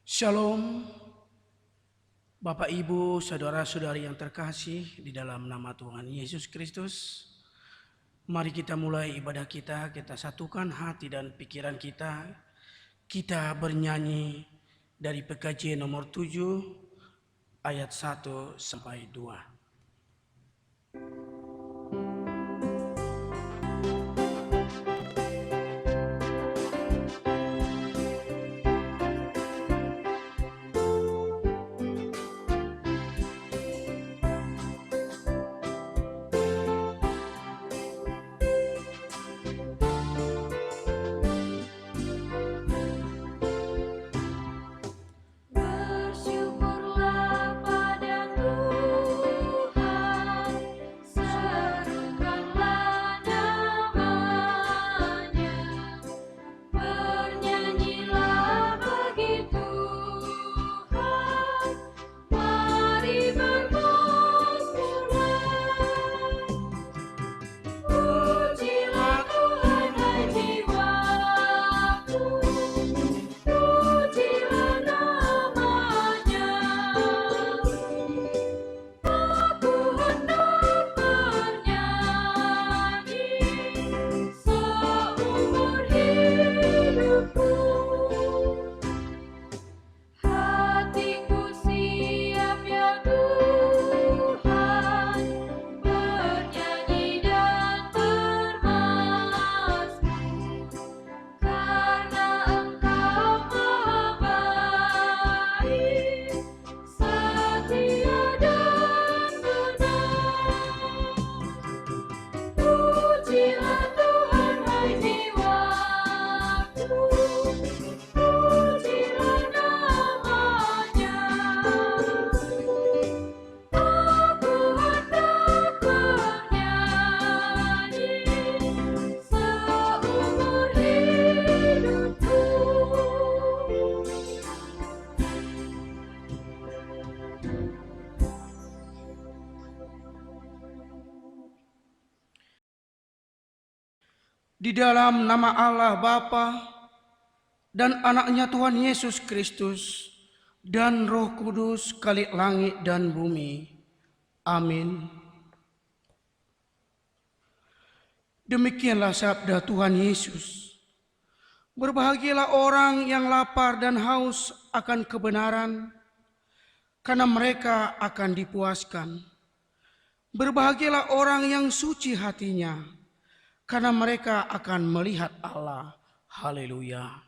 Shalom, Bapak Ibu, saudara-saudari yang terkasih di dalam nama Tuhan Yesus Kristus. Mari kita mulai ibadah kita satukan hati dan pikiran kita. Kita bernyanyi dari PKJ nomor 7 ayat 1 sampai 2. Di dalam nama Allah Bapa dan anaknya Tuhan Yesus Kristus dan Roh Kudus Khalik langit dan bumi. Amin. Demikianlah sabda Tuhan Yesus. Berbahagialah orang yang lapar dan haus akan kebenaran, karena mereka akan dipuaskan. Berbahagialah orang yang suci hatinya, karena mereka akan melihat Allah. Haleluya.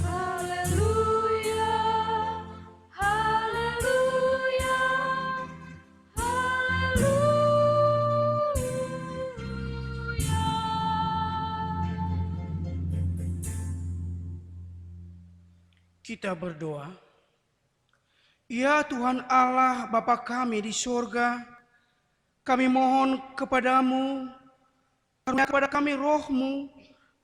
Haleluya, haleluya, haleluya. Kita berdoa. Ya Tuhan Allah Bapa kami di sorga, kami mohon kepadamu, karuniakan kepada kami roh-Mu,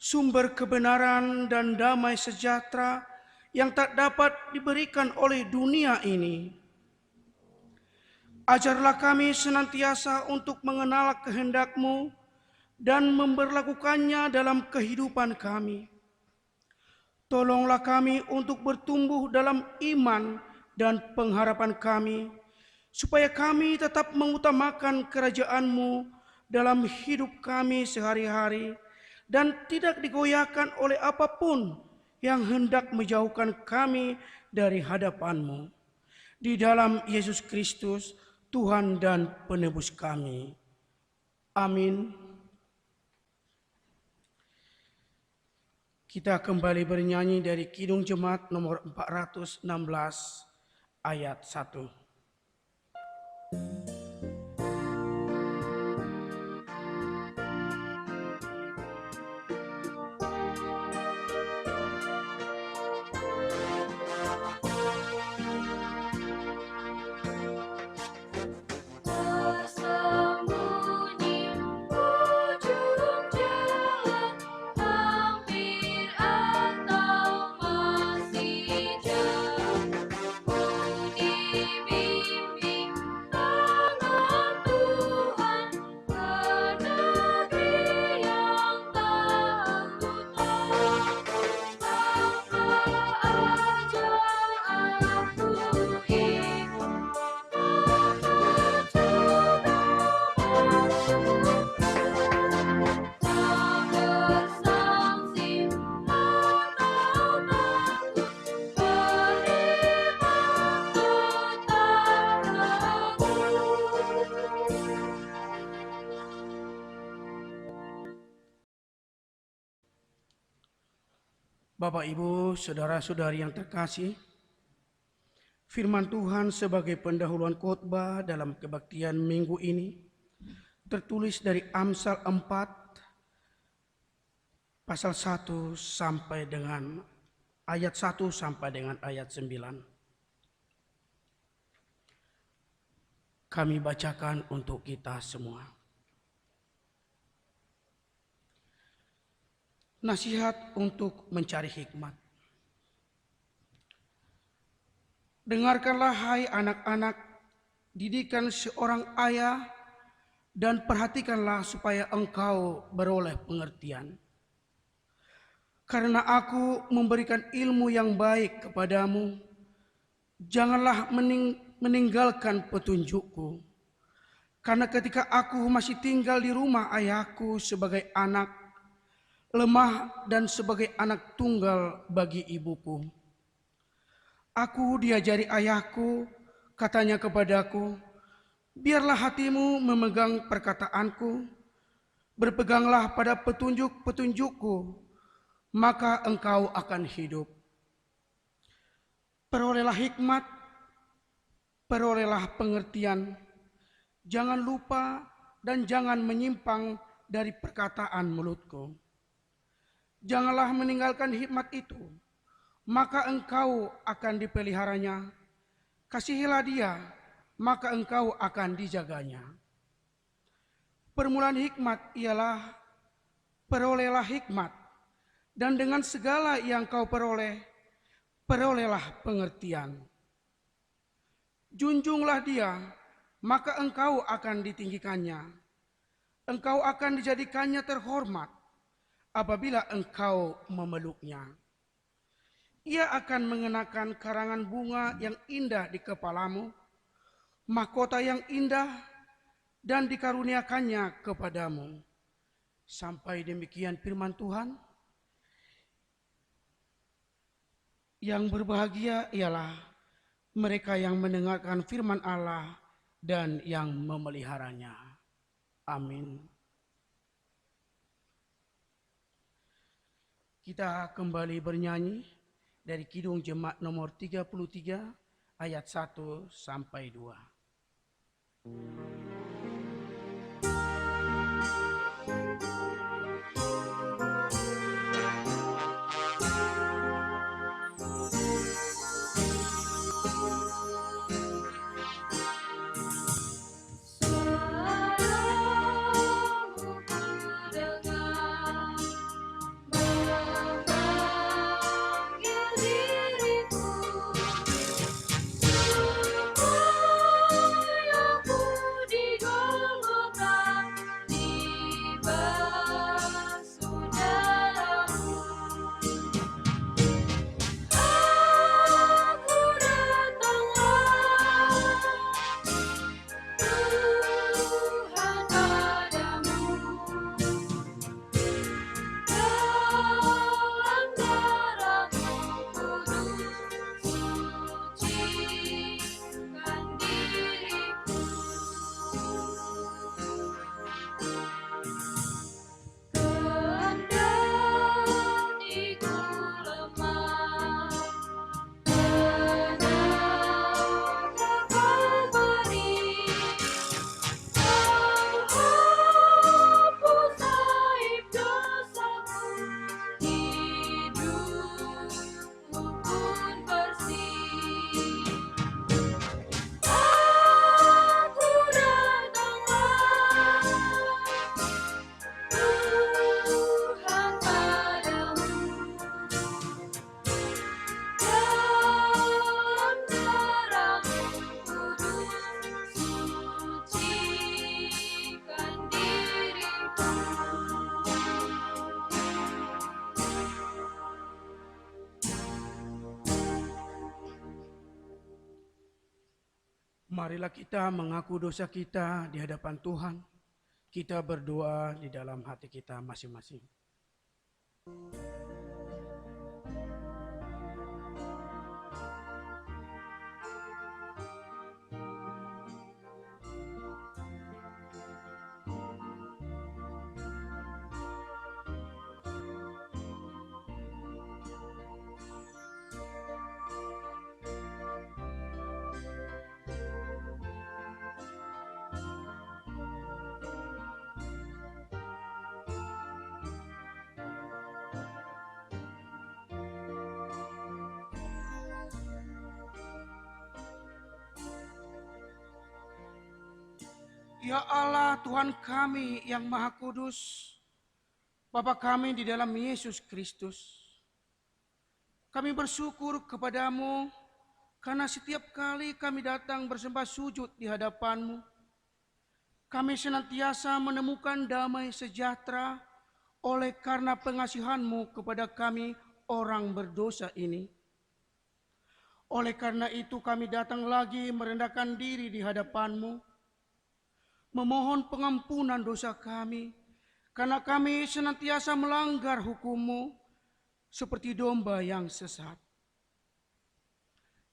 sumber kebenaran dan damai sejahtera yang tak dapat diberikan oleh dunia ini. Ajarlah kami senantiasa untuk mengenal kehendak-Mu dan memberlakukannya dalam kehidupan kami. Tolonglah kami untuk bertumbuh dalam iman dan pengharapan kami, supaya kami tetap mengutamakan kerajaan-Mu dalam hidup kami sehari-hari dan tidak digoyahkan oleh apapun yang hendak menjauhkan kami dari hadapan-Mu. Di dalam Yesus Kristus, Tuhan dan Penebus kami. Amin. Kita kembali bernyanyi dari Kidung Jemaat nomor 416 ayat 1. Tersembunyi ujung jalan, hampir atau masih jauh, ku dibimbing Bapak, Ibu, saudara-saudari yang terkasih, firman Tuhan sebagai pendahuluan khotbah dalam kebaktian minggu ini tertulis dari Amsal 4 pasal 1 sampai dengan ayat 1 sampai dengan ayat 9. Kami bacakan untuk kita semua. Nasihat untuk mencari hikmat. Dengarkanlah hai anak-anak, didikan seorang ayah dan perhatikanlah supaya engkau beroleh pengertian. Karena aku memberikan ilmu yang baik kepadamu, janganlah meninggalkan petunjukku. Karena ketika aku masih tinggal di rumah ayahku sebagai anak, lemah dan sebagai anak tunggal bagi ibuku, aku diajari ayahku, katanya kepadaku, biarlah hatimu memegang perkataanku, berpeganglah pada petunjuk-petunjukku, maka engkau akan hidup. Perolehlah hikmat, perolehlah pengertian, jangan lupa dan jangan menyimpang dari perkataan mulutku. Janganlah meninggalkan hikmat itu, maka engkau akan dipeliharanya. Kasihilah dia, maka engkau akan dijaganya. Permulaan hikmat ialah perolehlah hikmat, dan dengan segala yang kau peroleh, perolehlah pengertian. Junjunglah dia, maka engkau akan ditinggikannya. Engkau akan dijadikannya terhormat apabila engkau memeluknya. Ia akan mengenakan karangan bunga yang indah di kepalamu, mahkota yang indah, dan dikaruniakannya kepadamu. Sampai demikian firman Tuhan. Yang berbahagia ialah mereka yang mendengarkan firman Allah dan yang memeliharanya. Amin. Kita kembali bernyanyi dari Kidung Jemaat nomor 33 ayat 1 sampai 2. Marilah kita mengaku dosa kita di hadapan Tuhan. Kita berdoa di dalam hati kita masing-masing. Ya Allah Tuhan kami yang Maha Kudus, Bapa kami di dalam Yesus Kristus, kami bersyukur kepadamu karena setiap kali kami datang bersembah sujud di hadapan-Mu, kami senantiasa menemukan damai sejahtera oleh karena pengasihan-Mu kepada kami orang berdosa ini. Oleh karena itu kami datang lagi merendahkan diri di hadapan-Mu, memohon pengampunan dosa kami, karena kami senantiasa melanggar hukum-Mu seperti domba yang sesat.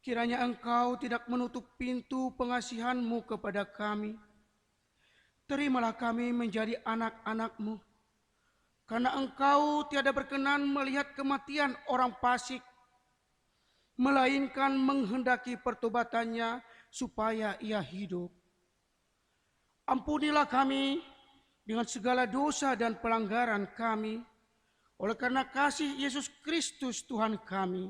Kiranya Engkau tidak menutup pintu pengasihan-Mu kepada kami. Terimalah kami menjadi anak-anak-Mu, karena Engkau tiada berkenan melihat kematian orang fasik, melainkan menghendaki pertobatannya supaya ia hidup. Ampunilah kami dengan segala dosa dan pelanggaran kami, oleh karena kasih Yesus Kristus Tuhan kami.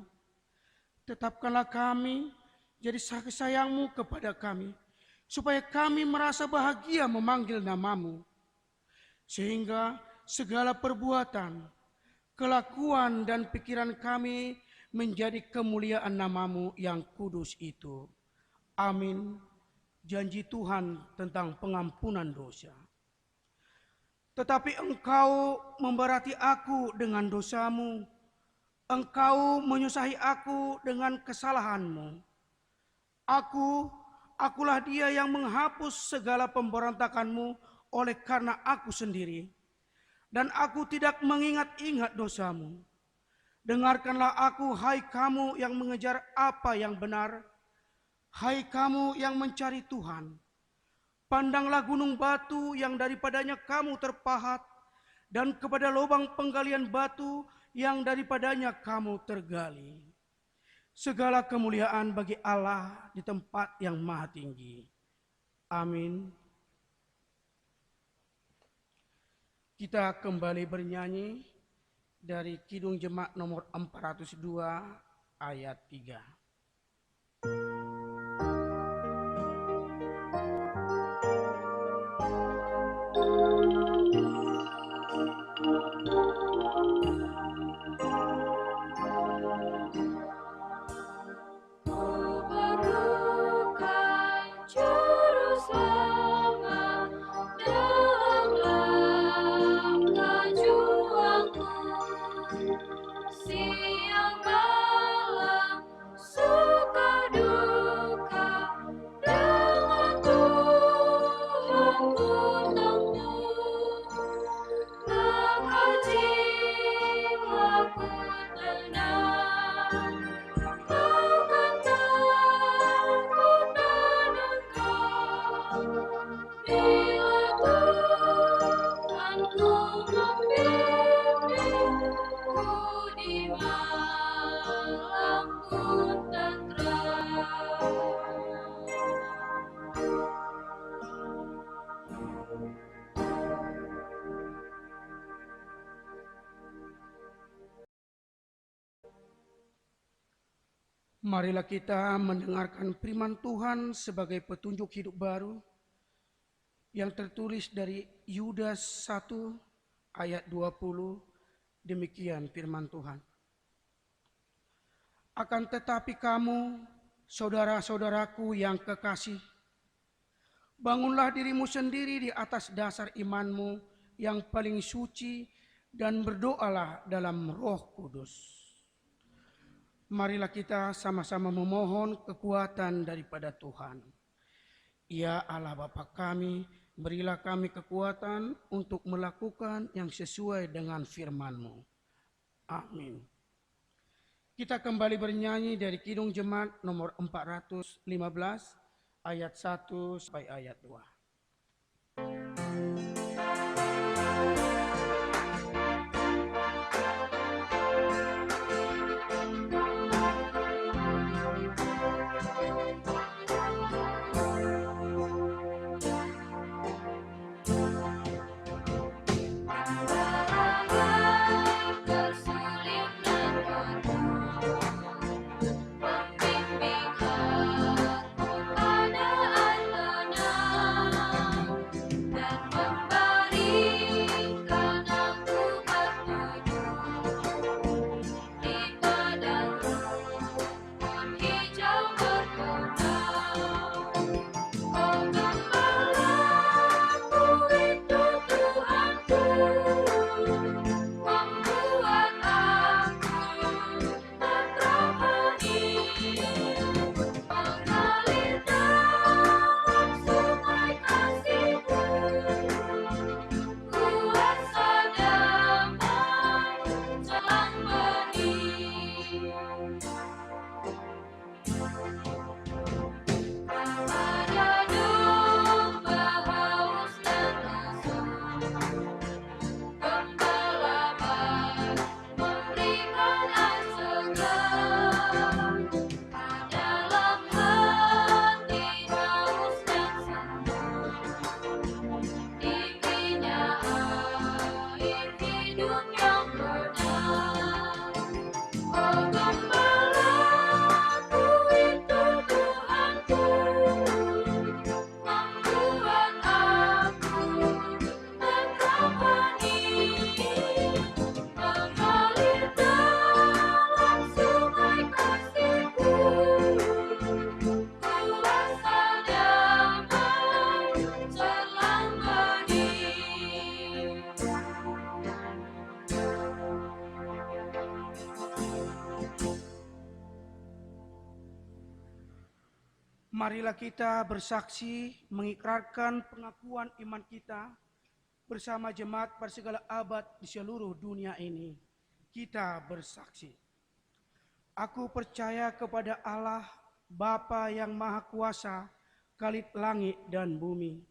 Tetapkanlah kami jadi saksi sayang-Mu kepada kami, supaya kami merasa bahagia memanggil nama-Mu, sehingga segala perbuatan, kelakuan dan pikiran kami menjadi kemuliaan nama-Mu yang kudus itu. Amin. Janji Tuhan tentang pengampunan dosa. Tetapi Engkau memberati aku dengan dosa-Mu, Engkau menyusahi aku dengan kesalahan-Mu. Akulah dia yang menghapus segala pemberontakan-Mu oleh karena aku sendiri, dan aku tidak mengingat-ingat dosa-Mu. Dengarkanlah aku, hai kamu yang mengejar apa yang benar, hai kamu yang mencari Tuhan. Pandanglah gunung batu yang daripadanya kamu terpahat, dan kepada lubang penggalian batu yang daripadanya kamu tergali. Segala kemuliaan bagi Allah di tempat yang maha tinggi. Amin. Kita kembali bernyanyi dari Kidung Jemaat nomor 402 ayat 3. Siang malam, suka duka, dengan Tuhanku tempuh. Maka jiwaku tenang, takkan takut dan engkau. Bila Tuhanku membimbing, di malam pun tenteram. Marilah kita mendengarkan firman Tuhan sebagai petunjuk hidup baru yang tertulis dari Yudas 1 ayat 20. Demikian firman Tuhan. Akan tetapi kamu, saudara-saudaraku yang kekasih, bangunlah dirimu sendiri di atas dasar imanmu yang paling suci dan berdoalah dalam Roh Kudus. Marilah kita sama-sama memohon kekuatan daripada Tuhan. Ya Allah Bapa kami, berilah kami kekuatan untuk melakukan yang sesuai dengan firman-Mu. Amin. Kita kembali bernyanyi dari Kidung Jemaat nomor 415 ayat 1 sampai ayat 2. Pembimbing aku pada air tenang. Marilah kita bersaksi mengikrarkan pengakuan iman kita bersama jemaat pada segala abad di seluruh dunia ini. Kita bersaksi. Aku percaya kepada Allah, Bapa yang Maha Kuasa, Khalid langit dan bumi.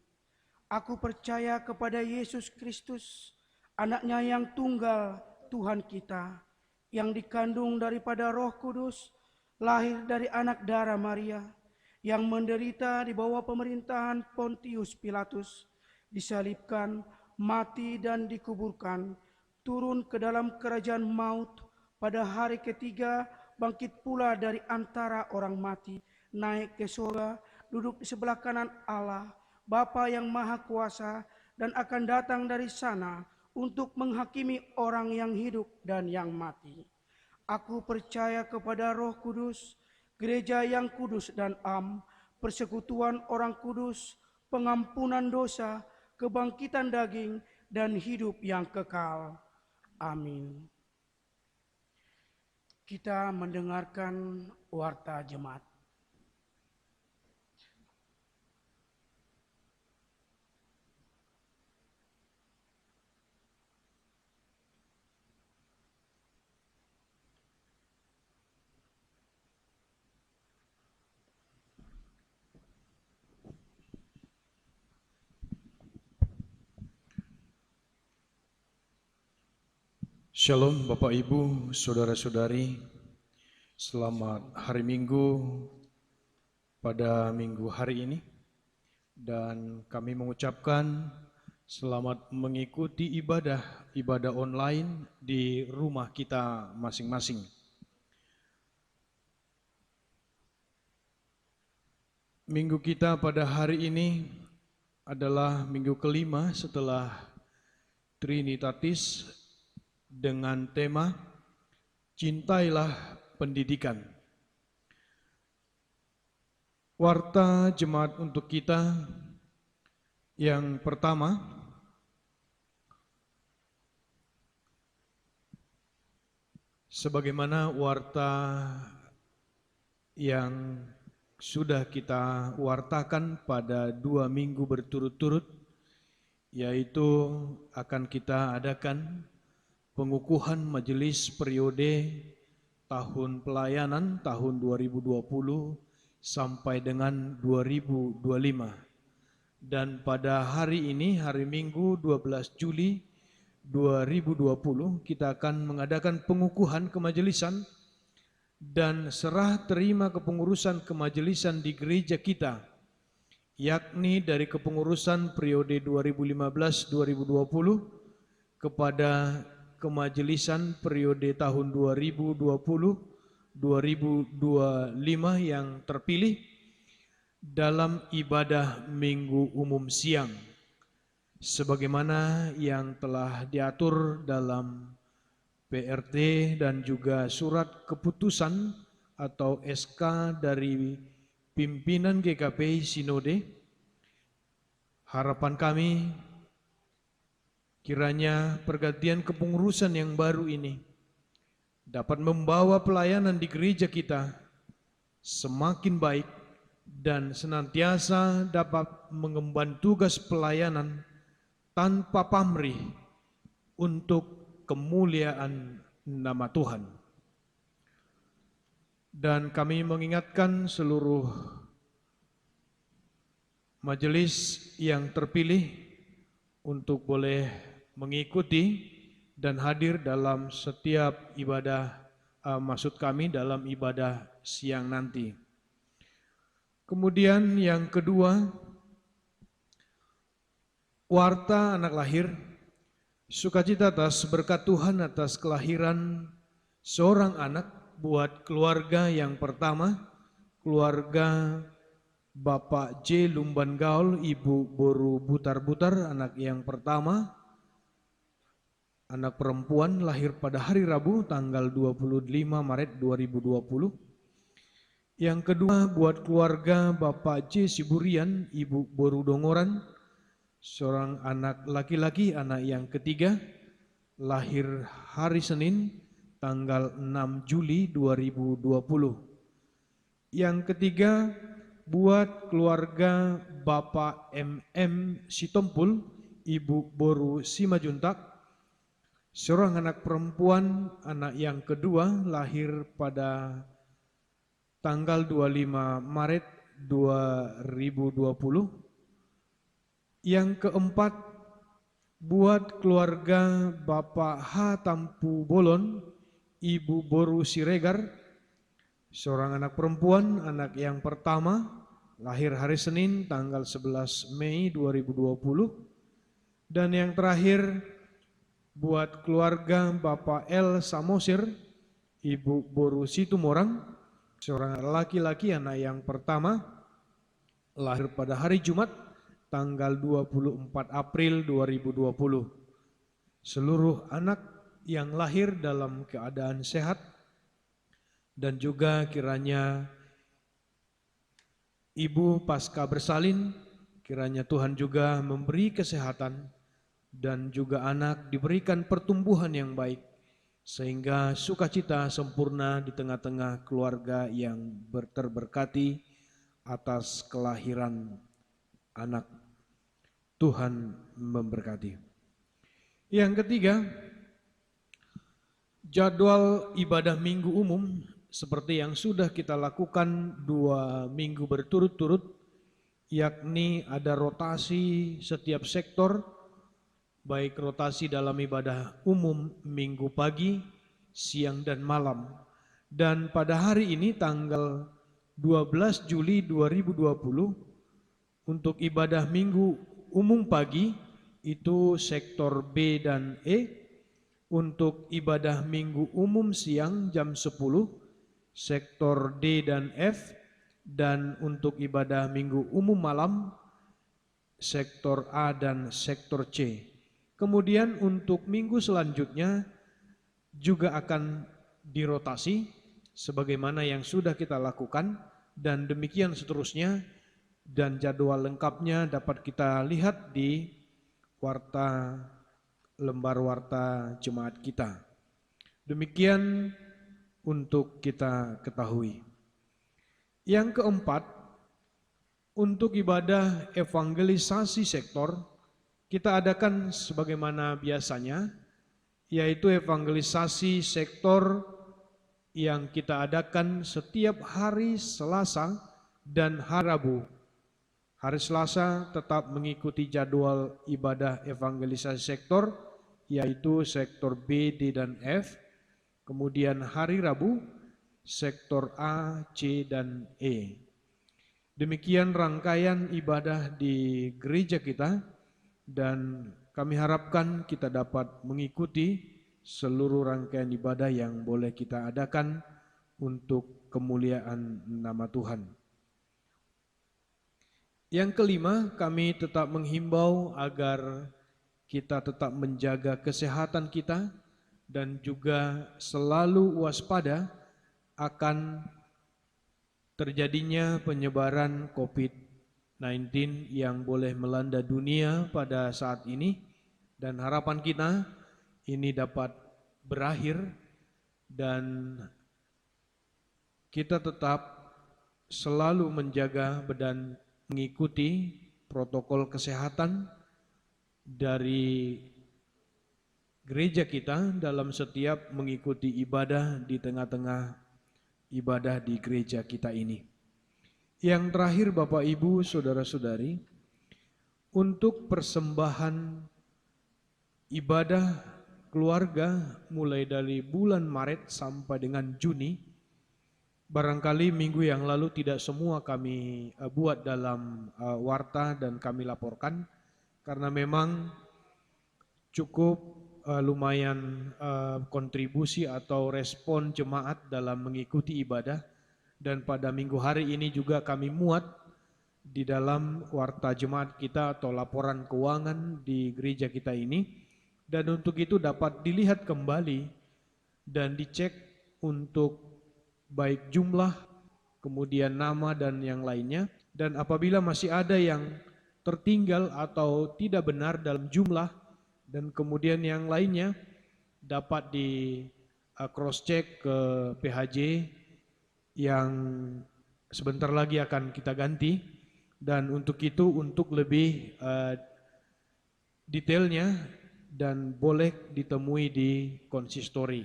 Aku percaya kepada Yesus Kristus, Anaknya yang tunggal, Tuhan kita, yang dikandung daripada Roh Kudus, lahir dari anak darah Maria, yang menderita di bawah pemerintahan Pontius Pilatus, disalibkan, mati dan dikuburkan, turun ke dalam kerajaan maut, pada hari ketiga bangkit pula dari antara orang mati, naik ke surga, duduk di sebelah kanan Allah, Bapa yang Maha Kuasa, dan akan datang dari sana untuk menghakimi orang yang hidup dan yang mati. Aku percaya kepada Roh Kudus, gereja yang kudus dan am, persekutuan orang kudus, pengampunan dosa, kebangkitan daging, dan hidup yang kekal. Amin. Kita mendengarkan warta jemaat. Shalom Bapak Ibu, Saudara-saudari, selamat hari Minggu pada minggu hari ini. Dan kami mengucapkan selamat mengikuti ibadah online di rumah kita masing-masing. Minggu kita pada hari ini adalah minggu kelima setelah Trinitatis dengan tema Cintailah Pendidikan. Warta jemaat untuk kita yang pertama, sebagaimana warta yang sudah kita wartakan pada 2 minggu berturut-turut, yaitu akan kita adakan pengukuhan majelis periode tahun pelayanan tahun 2020 sampai dengan 2025. Dan pada hari ini, hari Minggu 12 Juli 2020, kita akan mengadakan pengukuhan kemajelisan dan serah terima kepengurusan kemajelisan di gereja kita, yakni dari kepengurusan periode 2015-2020 kepada kemajelisan periode tahun 2020-2025 yang terpilih dalam ibadah Minggu Umum Siang, sebagaimana yang telah diatur dalam PRT dan juga surat keputusan atau SK dari pimpinan GKPI Sinode. Harapan kami kiranya pergantian kepengurusan yang baru ini dapat membawa pelayanan di gereja kita semakin baik dan senantiasa dapat mengemban tugas pelayanan tanpa pamrih untuk kemuliaan nama Tuhan. Dan kami mengingatkan seluruh majelis yang terpilih untuk boleh mengikuti dan hadir dalam setiap ibadah, maksud kami dalam ibadah siang nanti. Kemudian yang kedua, warta anak lahir, sukacita atas berkat Tuhan atas kelahiran seorang anak buat keluarga yang pertama, keluarga Bapak J. Lumban Gaul, Ibu Boru Butar-Butar, anak yang pertama, anak perempuan, lahir pada hari Rabu tanggal 25 Maret 2020. Yang kedua buat keluarga Bapak J. Siburian, Ibu Boru Dongoran, seorang anak laki-laki, anak yang ketiga, lahir hari Senin tanggal 6 Juli 2020. Yang ketiga buat keluarga Bapak MM Sitompul, Ibu Boru Simajuntak, seorang anak perempuan, anak yang kedua, lahir pada tanggal 25 Maret 2020. Yang keempat, buat keluarga Bapak H. Tampu Bolon, Ibu Boru Siregar, seorang anak perempuan, anak yang pertama, lahir hari Senin tanggal 11 Mei 2020. Dan yang terakhir, buat keluarga Bapak L. Samosir, Ibu Boru Situmorang, seorang laki-laki, anak yang pertama, lahir pada hari Jumat tanggal 24 April 2020. Seluruh anak yang lahir dalam keadaan sehat, dan juga kiranya ibu pasca bersalin, kiranya Tuhan juga memberi kesehatan dan juga anak diberikan pertumbuhan yang baik, sehingga sukacita sempurna di tengah-tengah keluarga yang terberkati atas kelahiran anak. Tuhan memberkati. Yang ketiga, jadwal ibadah minggu umum seperti yang sudah kita lakukan 2 minggu berturut-turut, yakni ada rotasi setiap sektor, baik rotasi dalam ibadah umum minggu pagi, siang dan malam. Dan pada hari ini tanggal 12 Juli 2020, untuk ibadah minggu umum pagi itu sektor B dan E, untuk ibadah minggu umum siang jam 10, sektor D dan F, dan untuk ibadah minggu umum malam, sektor A dan sektor C. Kemudian untuk minggu selanjutnya juga akan dirotasi sebagaimana yang sudah kita lakukan, dan demikian seterusnya. Dan jadwal lengkapnya dapat kita lihat di lembar warta jemaat kita. Demikian untuk kita ketahui. Yang keempat, untuk ibadah evangelisasi sektor, kita adakan sebagaimana biasanya, yaitu evangelisasi sektor yang kita adakan setiap hari Selasa dan hari Rabu. Hari Selasa tetap mengikuti jadwal ibadah evangelisasi sektor, yaitu sektor B, D, dan F. Kemudian hari Rabu, sektor A, C, dan E. Demikian rangkaian ibadah di gereja kita, dan kami harapkan kita dapat mengikuti seluruh rangkaian ibadah yang boleh kita adakan untuk kemuliaan nama Tuhan. Yang kelima, kami tetap menghimbau agar kita tetap menjaga kesehatan kita dan juga selalu waspada akan terjadinya penyebaran COVID-19 yang boleh melanda dunia pada saat ini, dan harapan kita ini dapat berakhir dan kita tetap selalu menjaga dan mengikuti protokol kesehatan dari gereja kita dalam setiap mengikuti ibadah di tengah-tengah ibadah di gereja kita ini. Yang terakhir, Bapak Ibu, Saudara-saudari, untuk persembahan ibadah keluarga mulai dari bulan Maret sampai dengan Juni, barangkali minggu yang lalu tidak semua kami buat dalam warta dan kami laporkan, karena memang cukup lumayan kontribusi atau respon jemaat dalam mengikuti ibadah. Dan pada minggu hari ini juga kami muat di dalam warta jemaat kita atau laporan keuangan di gereja kita ini. Dan untuk itu dapat dilihat kembali dan dicek untuk baik jumlah, kemudian nama dan yang lainnya. Dan apabila masih ada yang tertinggal atau tidak benar dalam jumlah dan kemudian yang lainnya, dapat di cross check ke PHJ yang sebentar lagi akan kita ganti, dan untuk itu, untuk lebih detailnya dan boleh ditemui di konsistori.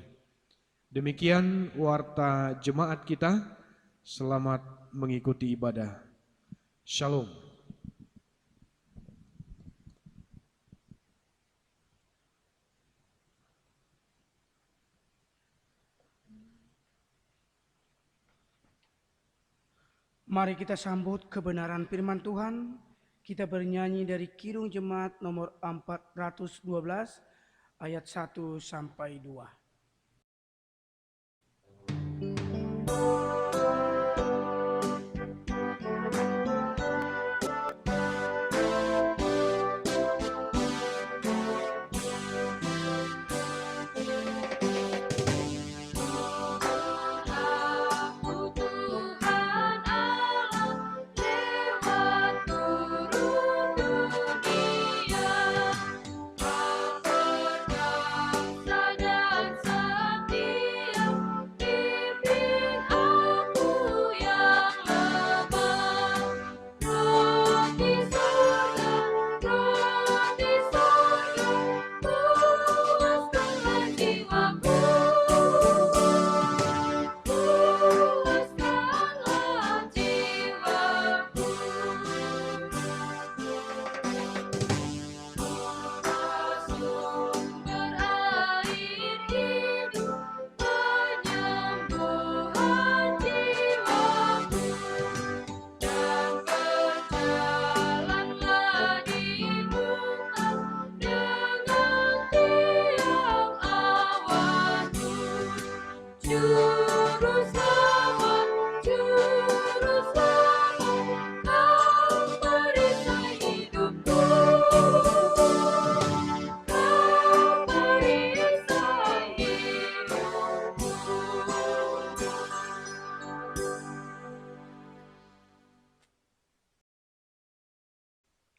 Demikian warta jemaat kita. Selamat mengikuti ibadah. Shalom. Mari kita sambut kebenaran firman Tuhan. Kita bernyanyi dari Kidung Jemaat nomor 412 ayat 1 sampai 2.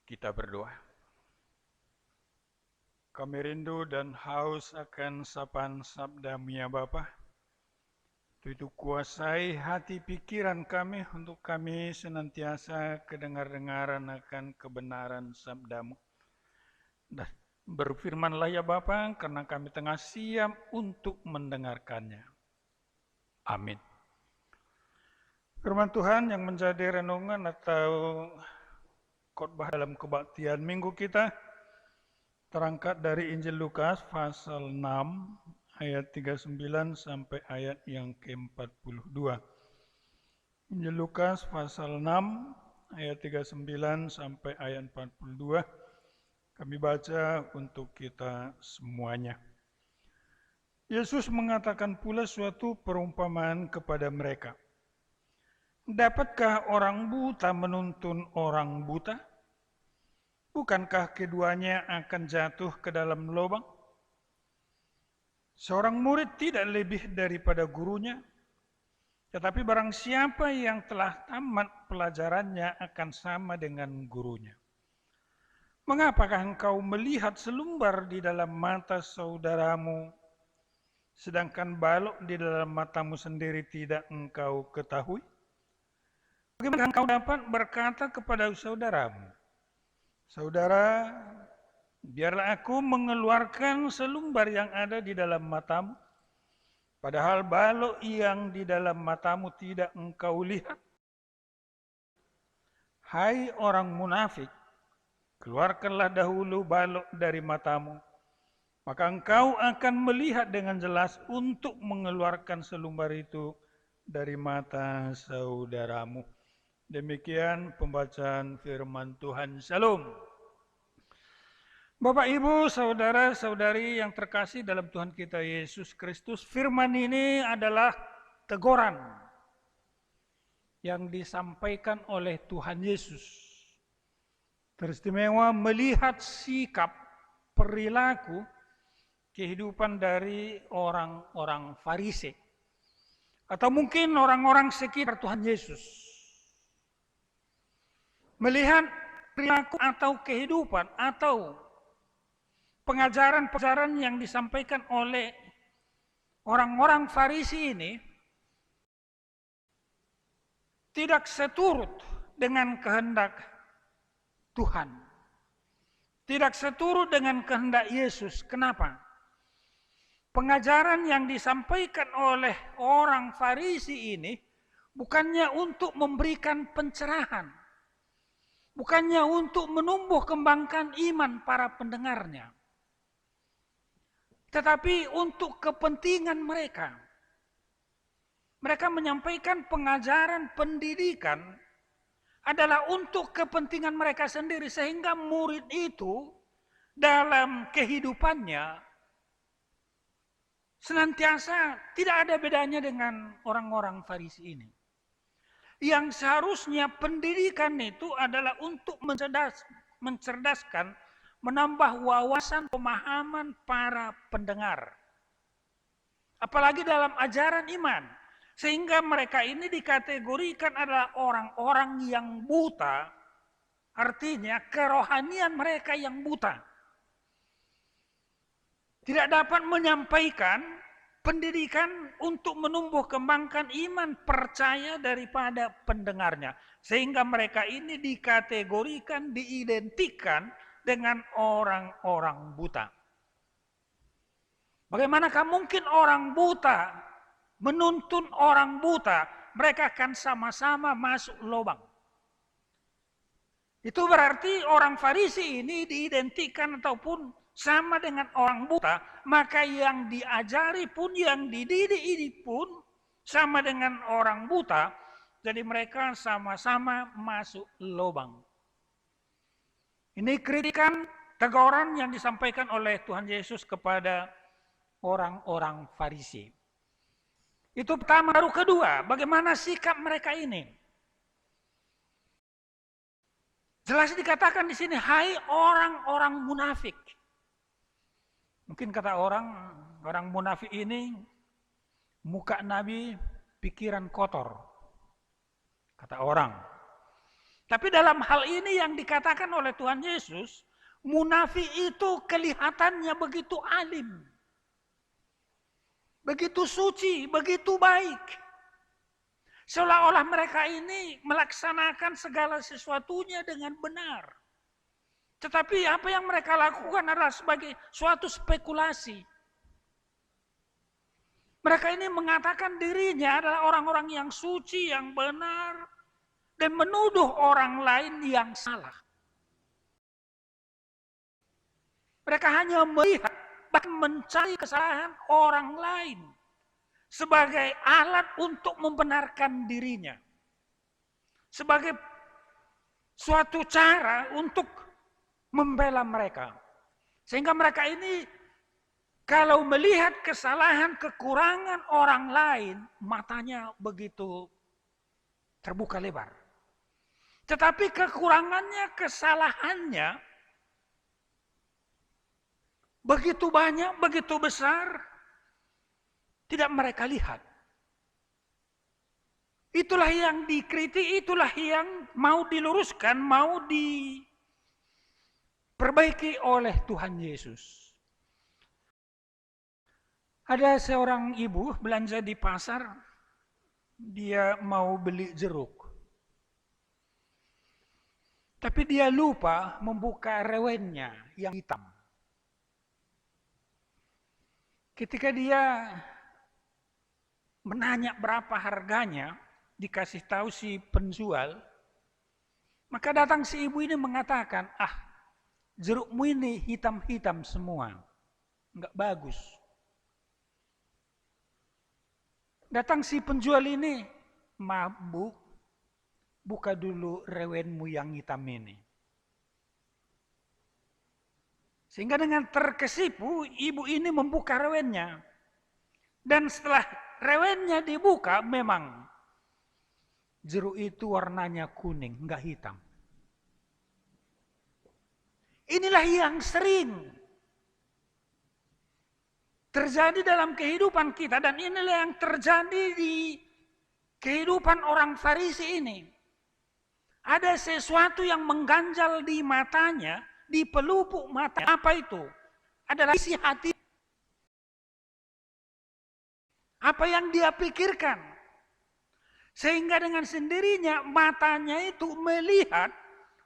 Kita berdoa. Kami rindu dan haus akan sapaan sabda-Mu ya Bapa. Itu kuasai hati pikiran kami untuk kami senantiasa kedengar-dengaran akan kebenaran sabda-Mu. Dan berfirmanlah ya Bapa, karena kami tengah siap untuk mendengarkannya. Amin. Firman Tuhan yang menjadi renungan atau khotbah dalam kebaktian minggu kita terangkat dari Injil Lukas pasal 6 ayat 39 sampai ayat yang ke-42. Injil Lukas pasal 6 ayat 39 sampai ayat 42. Kami baca untuk kita semuanya. Yesus mengatakan pula suatu perumpamaan kepada mereka. Dapatkah orang buta menuntun orang buta? Bukankah keduanya akan jatuh ke dalam lubang? Seorang murid tidak lebih daripada gurunya, tetapi barang siapa yang telah tamat pelajarannya akan sama dengan gurunya. Mengapakah engkau melihat selumbar di dalam mata saudaramu, sedangkan balok di dalam matamu sendiri tidak engkau ketahui? Bagaimana engkau dapat berkata kepada saudaramu, saudara, biarlah aku mengeluarkan selumbar yang ada di dalam matamu, padahal balok yang di dalam matamu tidak engkau lihat? Hai orang munafik, keluarkanlah dahulu balok dari matamu, maka engkau akan melihat dengan jelas untuk mengeluarkan selumbar itu dari mata saudaramu. Demikian pembacaan firman Tuhan. Shalom. Bapak, Ibu, saudara-saudari yang terkasih dalam Tuhan kita Yesus Kristus, firman ini adalah teguran yang disampaikan oleh Tuhan Yesus. Teristimewa melihat sikap, perilaku, kehidupan dari orang-orang Farisi. Atau mungkin orang-orang sekitar Tuhan Yesus. Melihat perilaku atau kehidupan atau pengajaran-pengajaran yang disampaikan oleh orang-orang Farisi ini tidak seturut dengan kehendak Tuhan. Tidak seturut dengan kehendak Yesus. Kenapa? Pengajaran yang disampaikan oleh orang Farisi ini bukannya untuk memberikan pencerahan. Bukannya untuk menumbuh kembangkan iman para pendengarnya. Tetapi untuk kepentingan mereka. Mereka menyampaikan pengajaran pendidikan adalah untuk kepentingan mereka sendiri. Sehingga murid itu dalam kehidupannya senantiasa tidak ada bedanya dengan orang-orang Farisi ini. Yang seharusnya pendidikan itu adalah untuk mencerdaskan, menambah wawasan pemahaman para pendengar. Apalagi dalam ajaran iman. Sehingga mereka ini dikategorikan adalah orang-orang yang buta. Artinya kerohanian mereka yang buta. Tidak dapat menyampaikan pendidikan untuk menumbuh kembangkan iman percaya daripada pendengarnya. Sehingga mereka ini dikategorikan, diidentikan dengan orang-orang buta. Bagaimanakah mungkin orang buta menuntun orang buta? Mereka akan sama-sama masuk lubang. Itu berarti orang Farisi ini diidentikan ataupun sama dengan orang buta, maka yang diajari pun, yang dididik ini pun sama dengan orang buta, jadi mereka sama-sama masuk lubang. Ini kritikan, teguran yang disampaikan oleh Tuhan Yesus kepada orang-orang Farisi. Itu pertama. Baru kedua, bagaimana sikap mereka ini? Jelas dikatakan di sini, hai orang-orang munafik. Mungkin kata orang munafik ini, muka Nabi, pikiran kotor. Kata orang. Tapi dalam hal ini yang dikatakan oleh Tuhan Yesus, munafik itu kelihatannya begitu alim. Begitu suci, begitu baik. Seolah-olah mereka ini melaksanakan segala sesuatunya dengan benar. Tetapi apa yang mereka lakukan adalah sebagai suatu spekulasi. Mereka ini mengatakan dirinya adalah orang-orang yang suci, yang benar, dan menuduh orang lain yang salah. Mereka hanya melihat, bahkan mencari kesalahan orang lain sebagai alat untuk membenarkan dirinya. Sebagai suatu cara untuk membela mereka. Sehingga mereka ini kalau melihat kesalahan, kekurangan orang lain, matanya begitu terbuka lebar. Tetapi kekurangannya, kesalahannya begitu banyak, begitu besar, tidak mereka lihat. Itulah yang dikritik, itulah yang mau diluruskan, mau diperbaiki oleh Tuhan Yesus. Ada seorang ibu belanja di pasar, dia mau beli jeruk. Tapi dia lupa membuka rewennya yang hitam. Ketika dia menanya berapa harganya, dikasih tahu si penjual, maka datang si ibu ini mengatakan, jerukmu ini hitam-hitam semua, enggak bagus. Datang si penjual ini, Bu, buka dulu rewenmu yang hitam ini. Sehingga dengan terkesipu, ibu ini membuka rewennya. Dan setelah rewennya dibuka, memang jeruk itu warnanya kuning, enggak hitam. Inilah yang sering terjadi dalam kehidupan kita. Dan inilah yang terjadi di kehidupan orang Farisi ini. Ada sesuatu yang mengganjal di matanya, di pelupuk mata. Apa itu? Adalah isi hati. Apa yang dia pikirkan. Sehingga dengan sendirinya matanya itu melihat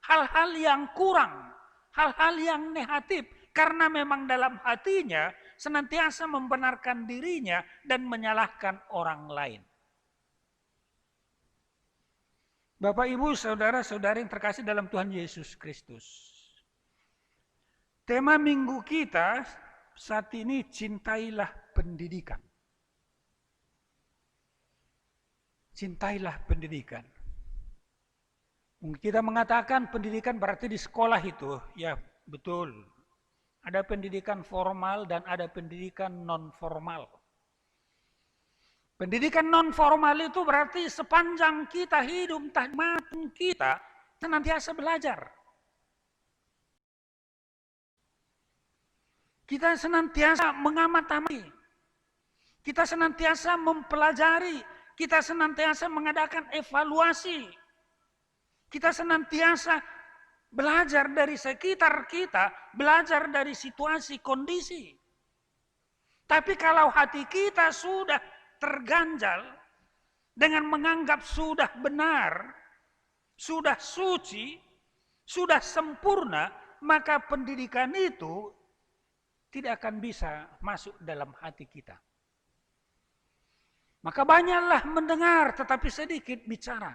hal-hal yang kurang, hal-hal yang negatif. Karena memang dalam hatinya senantiasa membenarkan dirinya dan menyalahkan orang lain. Bapak, Ibu, saudara-saudari yang terkasih dalam Tuhan Yesus Kristus. Tema minggu kita saat ini, cintailah pendidikan. Cintailah pendidikan. Mungkin kita mengatakan pendidikan berarti di sekolah itu. Ya, betul. Ada pendidikan formal dan ada pendidikan non-formal. Pendidikan non-formal itu berarti sepanjang kita hidup, entah dimanapun kita, senantiasa belajar. Kita senantiasa mengamati. Kita senantiasa mempelajari. Kita senantiasa mengadakan evaluasi. Kita senantiasa belajar dari sekitar kita, belajar dari situasi, kondisi. Tapi kalau hati kita sudah terganjal dengan menganggap sudah benar, sudah suci, sudah sempurna, maka pendidikan itu tidak akan bisa masuk dalam hati kita. Maka banyaklah mendengar tetapi sedikit bicara.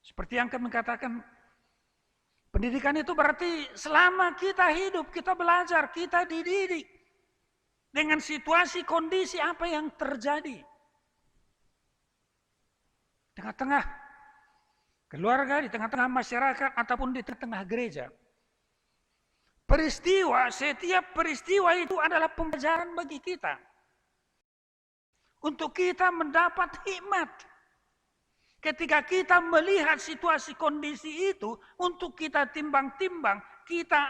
Seperti yang kami katakan, pendidikan itu berarti selama kita hidup, kita belajar, kita dididik dengan situasi, kondisi apa yang terjadi. Tengah-tengah keluarga, di tengah-tengah masyarakat, ataupun di tengah-tengah gereja. Peristiwa, setiap peristiwa itu adalah pembelajaran bagi kita. Untuk kita mendapat hikmat. Ketika kita melihat situasi kondisi itu, untuk kita timbang-timbang, kita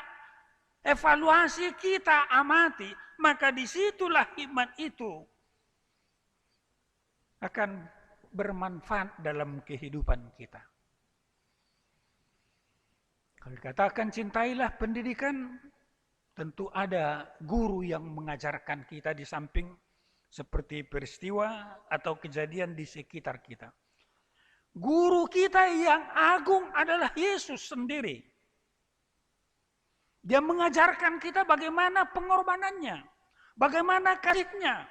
evaluasi, kita amati, maka disitulah hikmat itu akan bermanfaat dalam kehidupan kita. Kalau dikatakan cintailah pendidikan, tentu ada guru yang mengajarkan kita di samping seperti peristiwa atau kejadian di sekitar kita. Guru kita yang agung adalah Yesus sendiri. Dia mengajarkan kita bagaimana pengorbanannya, bagaimana kasihnya,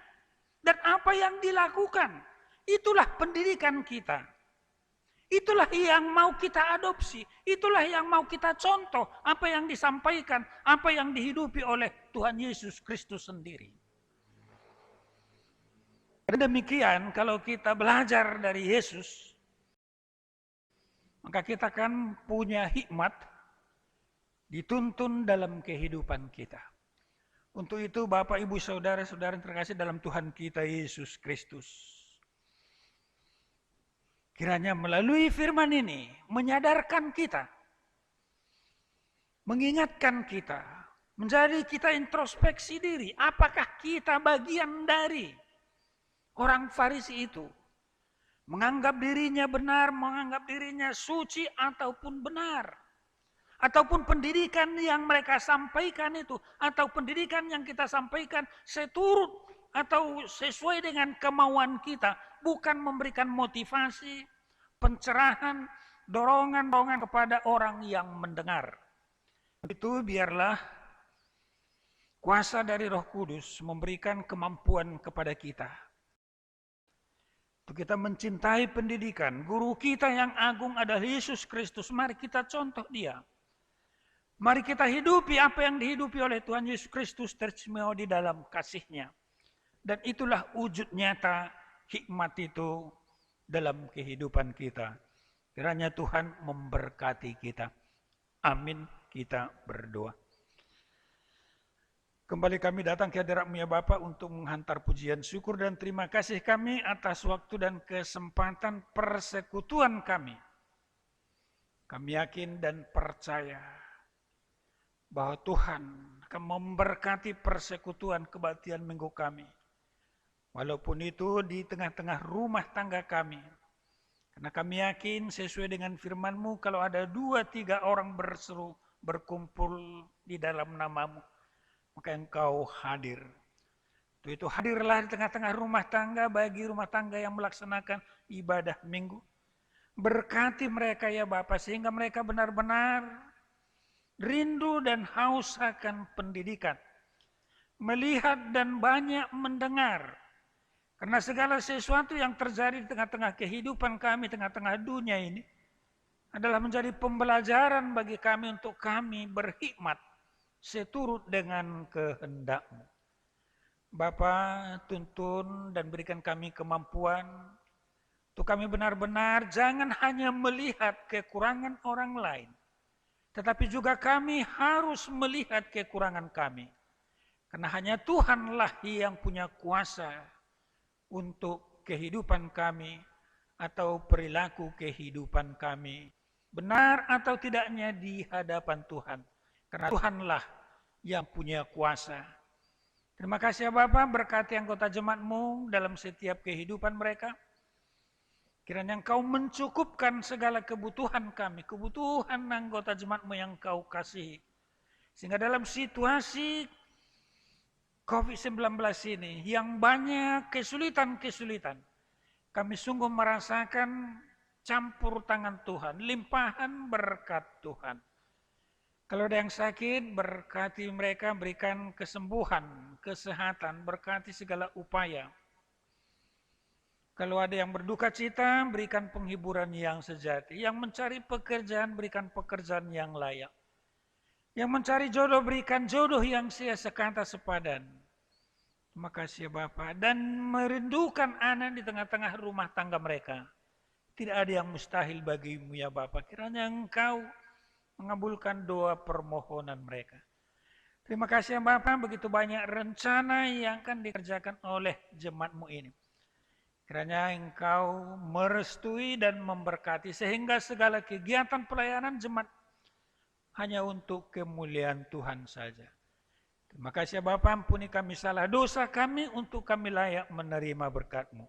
dan apa yang dilakukan. Itulah pendidikan kita. Itulah yang mau kita adopsi, itulah yang mau kita contoh, apa yang disampaikan, apa yang dihidupi oleh Tuhan Yesus Kristus sendiri. Dan demikian, kalau kita belajar dari Yesus, maka kita akan punya hikmat dituntun dalam kehidupan kita. Untuk itu Bapak, Ibu, Saudara-saudara yang terkasih dalam Tuhan kita Yesus Kristus, kiranya melalui firman ini menyadarkan kita, mengingatkan kita, menjadi kita introspeksi diri, apakah kita bagian dari orang Farisi itu, menganggap dirinya benar, menganggap dirinya suci ataupun benar. Ataupun pendidikan yang mereka sampaikan itu, atau pendidikan yang kita sampaikan seturut atau sesuai dengan kemauan kita, bukan memberikan motivasi, pencerahan, dorongan-dorongan kepada orang yang mendengar. Itu biarlah kuasa dari Roh Kudus memberikan kemampuan kepada kita. Untuk kita mencintai pendidikan, guru kita yang agung adalah Yesus Kristus. Mari kita contoh dia. Mari kita hidupi apa yang dihidupi oleh Tuhan Yesus Kristus teristimewa di dalam kasih-Nya. Dan itulah wujud nyata hikmat itu dalam kehidupan kita. Kiranya Tuhan memberkati kita. Amin. Kita berdoa. Kembali kami datang ke hadirat-Mu ya Bapa untuk menghantar pujian syukur dan terima kasih kami atas waktu dan kesempatan persekutuan kami. Kami yakin dan percaya bahwa Tuhan akan memberkati persekutuan kebaktian minggu kami. Walaupun itu di tengah-tengah rumah tangga kami. Karena kami yakin sesuai dengan firman-Mu, kalau ada 2-3 orang berseru, berkumpul di dalam nama-Mu, maka Engkau hadir. Itu hadirlah di tengah-tengah rumah tangga bagi rumah tangga yang melaksanakan ibadah minggu. Berkati mereka ya Bapa, sehingga mereka benar-benar rindu dan haus akan pendidikan. Melihat dan banyak mendengar. Karena segala sesuatu yang terjadi di tengah-tengah kehidupan kami, tengah-tengah dunia ini, adalah menjadi pembelajaran bagi kami untuk kami berhikmat seturut dengan kehendak-Mu. Bapa, tuntun dan berikan kami kemampuan untuk kami benar-benar jangan hanya melihat kekurangan orang lain, tetapi juga kami harus melihat kekurangan kami. Karena hanya Tuhanlah yang punya kuasa untuk kehidupan kami atau perilaku kehidupan kami. Benar atau tidaknya di hadapan Tuhan. Karena Tuhanlah yang punya kuasa. Terima kasih ya Bapak, berkati anggota jemaat-Mu dalam setiap kehidupan mereka. Kiranya Engkau mencukupkan segala kebutuhan kami, kebutuhan anggota jemaat-Mu yang Engkau kasihi. Sehingga dalam situasi COVID-19 ini yang banyak kesulitan-kesulitan, kami sungguh merasakan campur tangan Tuhan, limpahan berkat Tuhan. Kalau ada yang sakit, berkati mereka, berikan kesembuhan, kesehatan, berkati segala upaya. Kalau ada yang berduka cita, berikan penghiburan yang sejati. Yang mencari pekerjaan, berikan pekerjaan yang layak. Yang mencari jodoh, berikan jodoh yang sekata sepadan. Terima kasih ya Bapak. Dan merindukan anak di tengah-tengah rumah tangga mereka. Tidak ada yang mustahil bagimu ya Bapak. Kiranya Engkau mengabulkan doa permohonan mereka. Terima kasih ya Bapak, begitu banyak rencana yang akan dikerjakan oleh jemaat-Mu ini. Kiranya Engkau merestui dan memberkati sehingga segala kegiatan pelayanan jemaat hanya untuk kemuliaan Tuhan saja. Terima kasih ya Bapak, ampuni kami salah dosa kami untuk kami layak menerima berkat-Mu.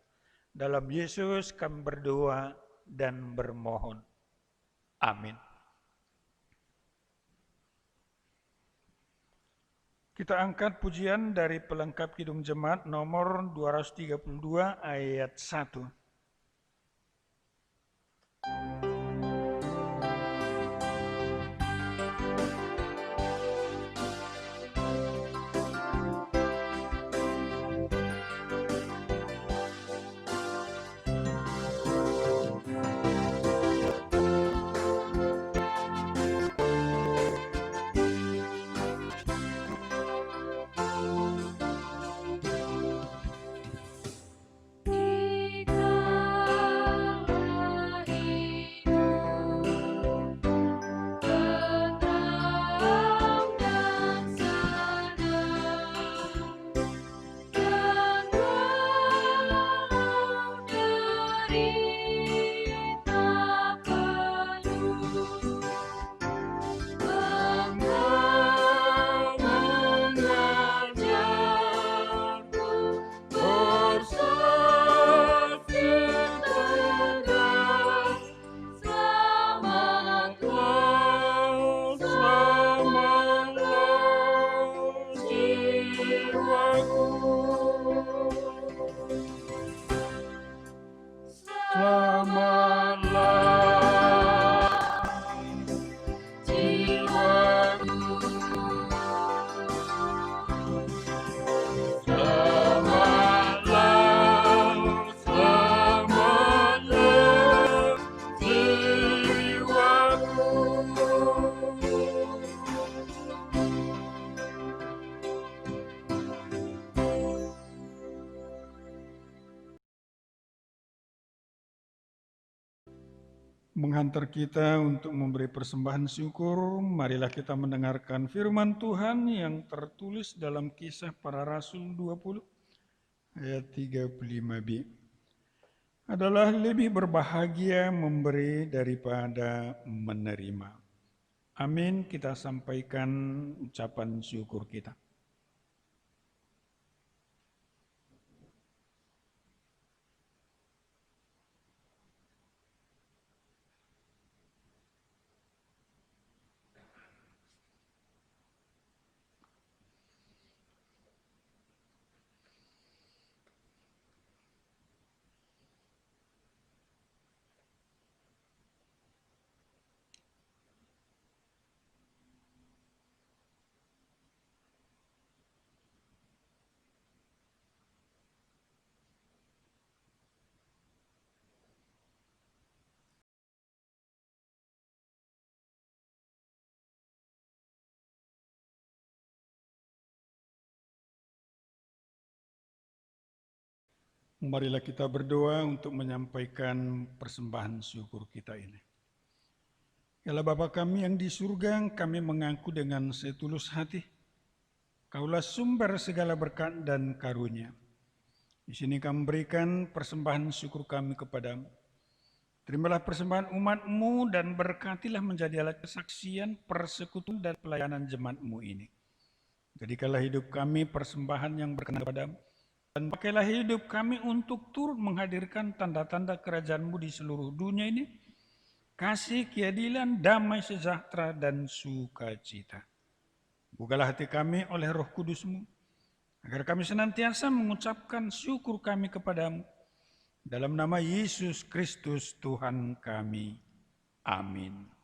Dalam Yesus kami berdoa dan bermohon. Amin. Kita angkat pujian dari pelengkap Kidung Jemaat nomor 232 ayat 1. Menghantar kita untuk memberi persembahan syukur, marilah kita mendengarkan firman Tuhan yang tertulis dalam Kisah Para Rasul 20 ayat 35b. Adalah lebih berbahagia memberi daripada menerima. Amin, kita sampaikan ucapan syukur kita. Marilah kita berdoa untuk menyampaikan persembahan syukur kita ini. Ya Allah Bapa kami yang di surga, kami mengaku dengan setulus hati, Kaulah sumber segala berkat dan karunia. Di sini kami berikan persembahan syukur kami kepadamu. Terimalah persembahan umat-Mu dan berkatilah menjadi alat kesaksian, persekutuan dan pelayanan jemaat-Mu ini. Jadikanlah hidup kami persembahan yang berkenan kepadamu. Dan pakailah hidup kami untuk turut menghadirkan tanda-tanda kerajaan-Mu di seluruh dunia ini. Kasih, keadilan, damai sejahtera, dan sukacita. Bukalah hati kami oleh Roh Kudus-Mu, agar kami senantiasa mengucapkan syukur kami kepadamu. Dalam nama Yesus Kristus Tuhan kami. Amin.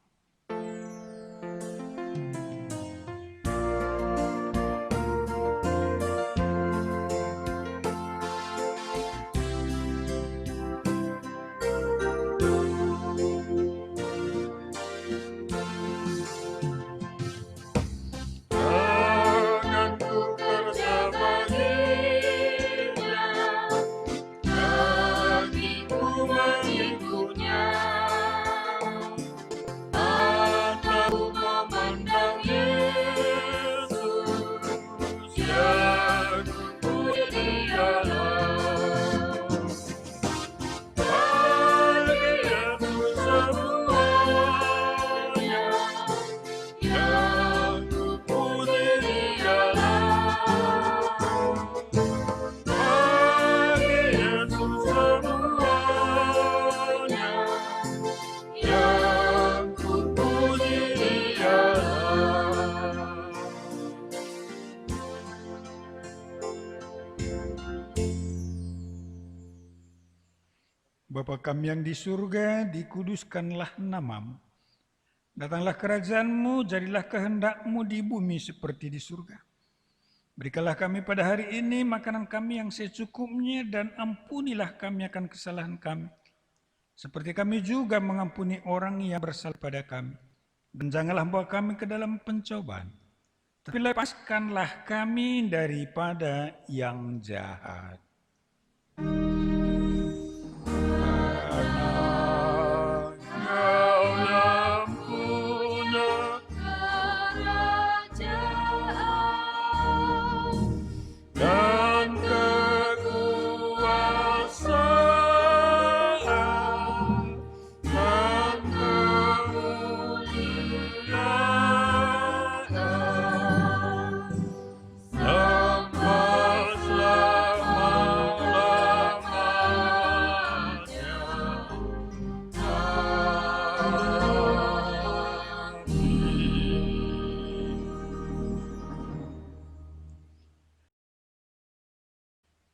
Bapa kami yang di surga, dikuduskanlah nama-Mu. Datanglah kerajaan-Mu, jadilah kehendak-Mu di bumi seperti di surga. Berikanlah kami pada hari ini makanan kami yang secukupnya, dan ampunilah kami akan kesalahan kami, seperti kami juga mengampuni orang yang bersalah pada kami. Dan janganlah bawa kami ke dalam pencobaan, tapi lepaskanlah kami daripada yang jahat.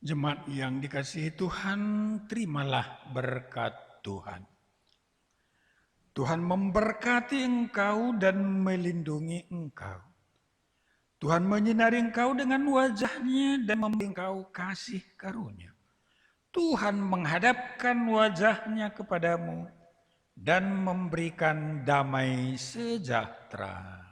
Jemaat yang dikasihi Tuhan, terimalah berkat Tuhan. Tuhan memberkati engkau dan melindungi engkau. Tuhan menyinari engkau dengan wajah-Nya dan memberi engkau kasih karunia. Tuhan menghadapkan wajah-Nya kepadamu dan memberikan damai sejahtera.